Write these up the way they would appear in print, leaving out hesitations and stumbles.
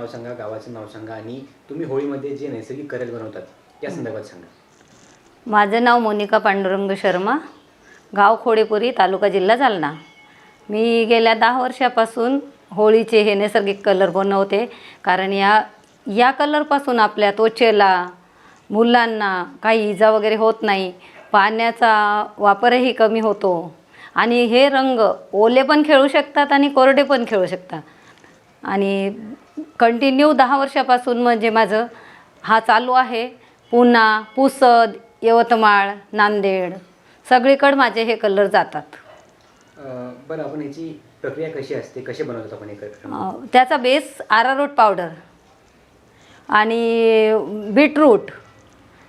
नाव सांगा, गावाचं नाव सांगा आणि तुम्ही होळीमध्ये जे नैसर्गिक कलर बनवतात या संदर्भात सांगा. माझं नाव मोनिका पांडुरंग शर्मा, गाव खोडेपुरी, तालुका जिल्हा जालना. मी गेल्या 10 वर्षापासून होळीचे हे नैसर्गिक कलर बनवते. कारण या कलरपासून आपल्या त्वचेला, मुलांना काही इजा वगैरे होत नाही. पाण्याचा वापरही कमी होतो आणि हे रंग ओले पण खेळू शकतात आणि कोरडे पण खेळू शकतात. आणि कंटिन्यू 10 वर्षापासून म्हणजे माझं हा चालू आहे. पुणा, पुसद, यवतमाळ, नांदेड सगळीकडे माझे हे कलर जातात. बरं, आपण याची प्रक्रिया कशी असते, कसे बनवतात आपण हे कलर? त्याचा बेस अरारोट पावडर आणि बीटरूट,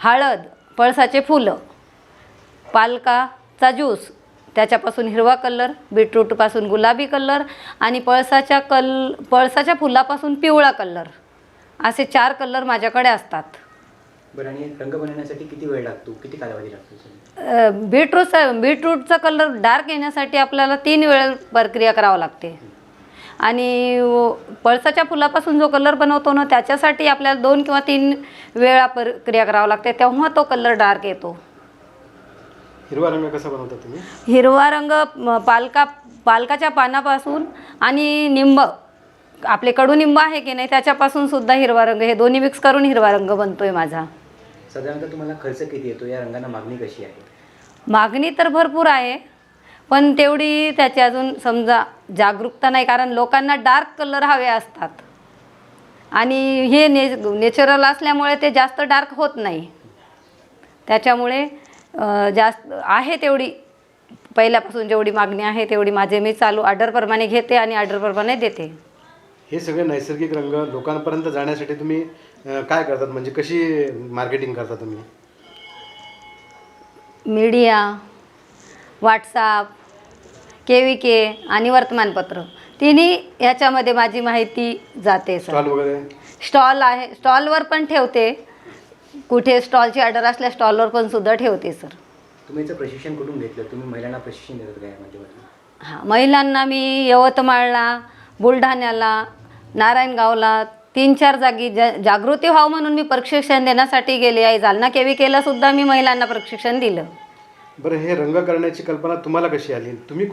हळद, पळसाचे फुलं, पालकाचा ज्यूस, त्याच्यापासून हिरवा कलर, बीटरूटपासून गुलाबी कलर आणि पळसाच्या फुलापासून पिवळा कलर, असे 4 कलर माझ्याकडे असतात. बरं, आणि रंग बनवण्यासाठी किती वेळ लागतो, किती कालावधी लागतो? बीटरूटचा कलर डार्क येण्यासाठी आपल्याला 3 वेळा प्रक्रिया करावं लागते. आणि पळसाच्या फुलापासून जो कलर बनवतो ना, त्याच्यासाठी आपल्याला 2 किंवा 3 वेळा प्रक्रिया करावं लागते, तेव्हा तो कलर डार्क येतो. हिरवा रंग कसा बनवता तुम्ही? हिरवा रंग पालकाच्या पानापासून आणि निंब, आपले कडुनिंब आहे की नाही, त्याच्यापासून सुद्धा हिरवा रंग, हे दोन्ही मिक्स करून हिरवा रंग बनतोय माझा. साधारणतः तुम्हाला खर्च किती येतो? या रंगांना मागणी कशी आहे? मागणी तर भरपूर आहे, पण तेवढी त्याची अजून समजा जागरूकता नाही. कारण लोकांना डार्क कलर हवे असतात आणि हे नेचरल असल्यामुळे ते जास्त डार्क होत नाही. त्याच्यामुळे जास्त आहे तेवढी, पहिल्यापासून जेवढी मागणी आहे तेवढी मी चालू ऑर्डरप्रमाणे घेते आणि ऑर्डरप्रमाणे देते. हे सगळे नैसर्गिक रंग लोकांपर्यंत जाण्यासाठी तुम्ही काय करतात, म्हणजे कशी मार्केटिंग करता तुम्ही? मीडिया, व्हॉट्सॲप, KVK आणि वर्तमानपत्र, तिन्ही याच्यामध्ये माझी माहिती जाते. स्टॉल वगैरे? स्टॉल आहे, स्टॉलवर पण ठेवते. कुठे स्टॉलची ऑर्डर असल्या स्टॉलवर पण सुद्धा ठेवते सर. तुम्ही याचं प्रशिक्षण कुठून घेतलं? तुम्ही महिलांना प्रशिक्षण देतात का यामध्ये? हां, महिलांना मी यवतमाळला, बुलढाण्याला, नारायणगावला 3-4 जागी जागृती व्हावं म्हणून मी प्रशिक्षण देण्यासाठी गेले आहे. जालना KVKला सुद्धा मी महिलांना प्रशिक्षण दिलं. बरं, हे रंग करण्याची कल्पना तुम्हाला कशी आली? तुम्ही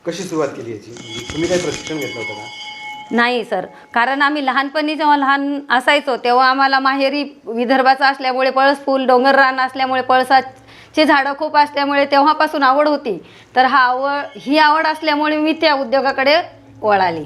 कशी सुरुवात केली याची? तुम्ही काही प्रशिक्षण घेतलं होतं का? नाही सर, कारण आम्ही लहानपणी जेव्हा लहान असायचो तेव्हा आम्हाला माहेरी विदर्भाचं असल्यामुळे, पळस फूल, डोंगर रान असल्यामुळे, पळसाची झाडं खूप असल्यामुळे तेव्हापासून आवड होती. तर ही आवड असल्यामुळे मी त्या उद्योगाकडे वळाली.